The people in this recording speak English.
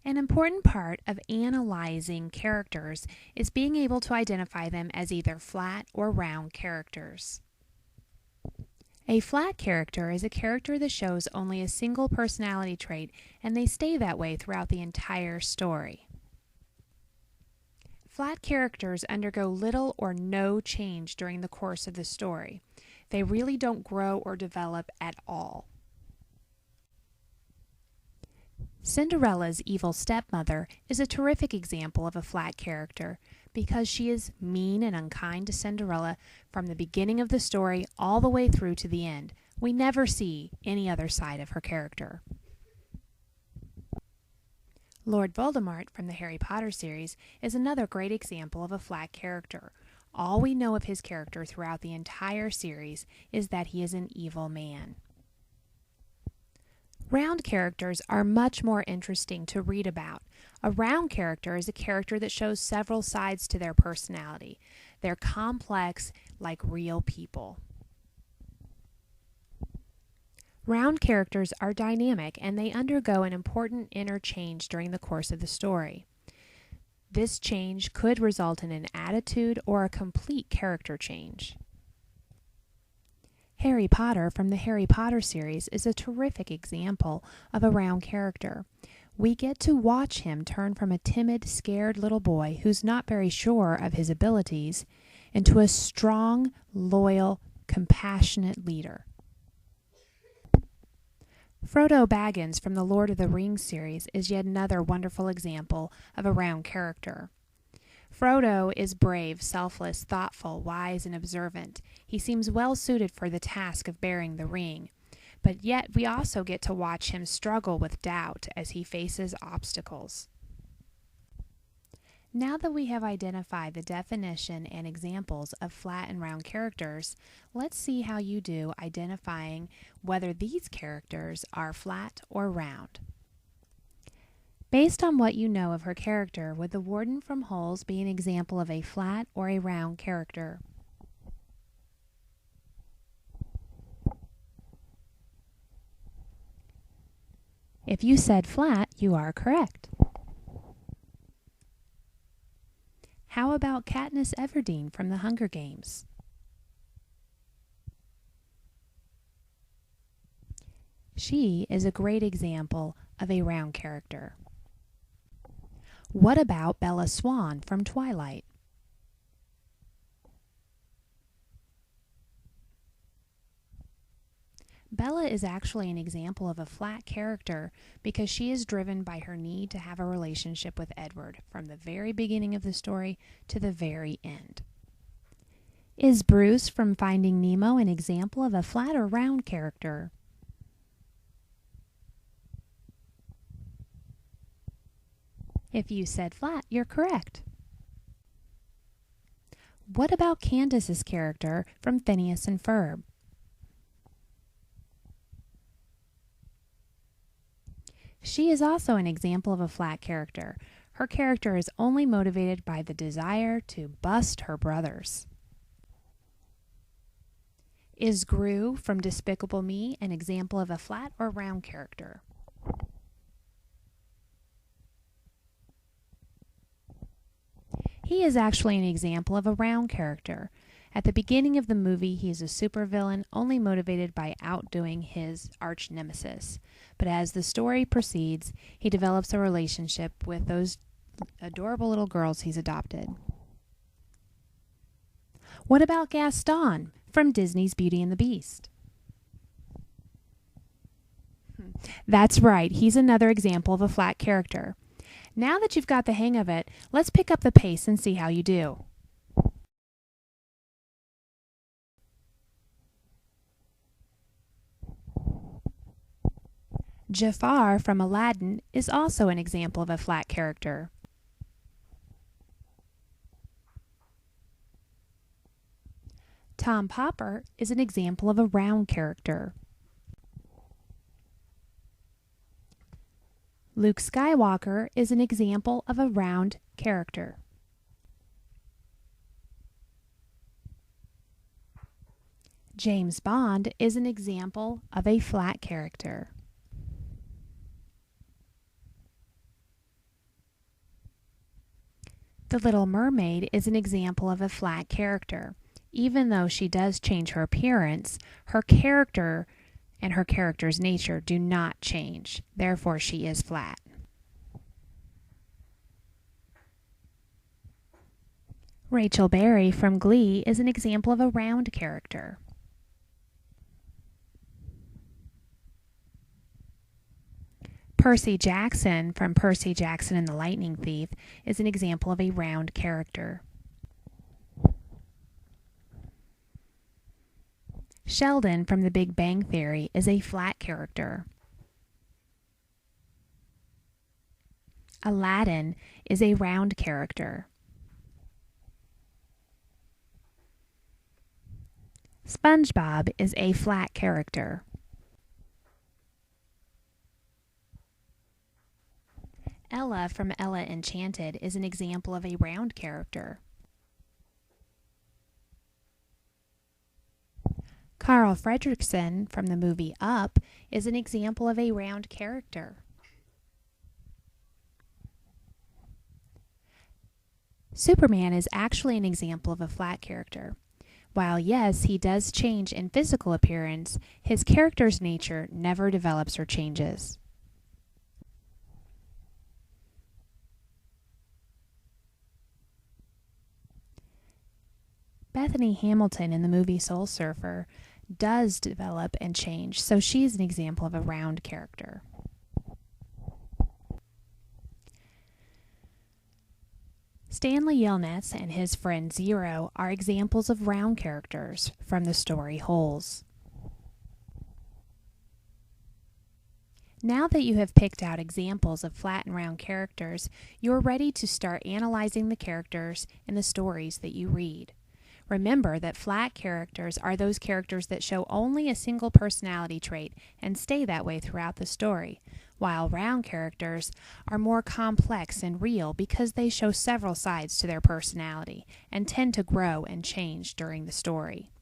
An important part of analyzing characters is being able to identify them as either flat or round characters. A flat character is a character that shows only a single personality trait, and they stay that way throughout the entire story. Flat characters undergo little or no change during the course of the story. They really don't grow or develop at all. Cinderella's evil stepmother is a terrific example of a flat character because she is mean and unkind to Cinderella from the beginning of the story all the way through to the end. We never see any other side of her character. Lord Voldemort from the Harry Potter series is another great example of a flat character. All we know of his character throughout the entire series is that he is an evil man. Round characters are much more interesting to read about. A round character is a character that shows several sides to their personality. They're complex, like real people. Round characters are dynamic, and they undergo an important inner change during the course of the story. This change could result in an attitude or a complete character change. Harry Potter from the Harry Potter series is a terrific example of a round character. We get to watch him turn from a timid, scared little boy who's not very sure of his abilities into a strong, loyal, compassionate leader. Frodo Baggins from the Lord of the Rings series is yet another wonderful example of a round character. Frodo is brave, selfless, thoughtful, wise, and observant. He seems well suited for the task of bearing the ring, but yet we also get to watch him struggle with doubt as he faces obstacles. Now that we have identified the definition and examples of flat and round characters, let's see how you do identifying whether these characters are flat or round. Based on what you know of her character, would the Warden from Holes be an example of a flat or a round character? If you said flat, you are correct. How about Katniss Everdeen from the Hunger Games? She is a great example of a round character. What about Bella Swan from Twilight? Bella is actually an example of a flat character because she is driven by her need to have a relationship with Edward from the very beginning of the story to the very end. Is Bruce from Finding Nemo an example of a flat or round character? If you said flat, you're correct. What about Candace's character from Phineas and Ferb? She is also an example of a flat character. Her character is only motivated by the desire to bust her brothers. Is Gru from Despicable Me an example of a flat or round character? He is actually an example of a round character. At the beginning of the movie, he is a supervillain only motivated by outdoing his arch nemesis. But as the story proceeds, he develops a relationship with those adorable little girls he's adopted. What about Gaston from Disney's Beauty and the Beast? That's right, he's another example of a flat character. Now that you've got the hang of it, let's pick up the pace and see how you do. Jafar from Aladdin is also an example of a flat character. Tom Popper is an example of a round character. Luke Skywalker is an example of a round character. James Bond is an example of a flat character. The Little Mermaid is an example of a flat character. Even though she does change her appearance, her character and her character's nature do not change. Therefore, she is flat. Rachel Berry from Glee is an example of a round character. Percy Jackson from Percy Jackson and the Lightning Thief is an example of a round character. Sheldon from The Big Bang Theory is a flat character. Aladdin is a round character. SpongeBob is a flat character. Ella from Ella Enchanted is an example of a round character. Carl Fredricksen from the movie Up is an example of a round character. Superman is actually an example of a flat character. While yes, he does change in physical appearance, his character's nature never develops or changes. Bethany Hamilton in the movie Soul Surfer does develop and change, so she's an example of a round character. Stanley Yelnats and his friend Zero are examples of round characters from the story Holes. Now that you have picked out examples of flat and round characters, you are ready to start analyzing the characters in the stories that you read. Remember that flat characters are those characters that show only a single personality trait and stay that way throughout the story, while round characters are more complex and real because they show several sides to their personality and tend to grow and change during the story.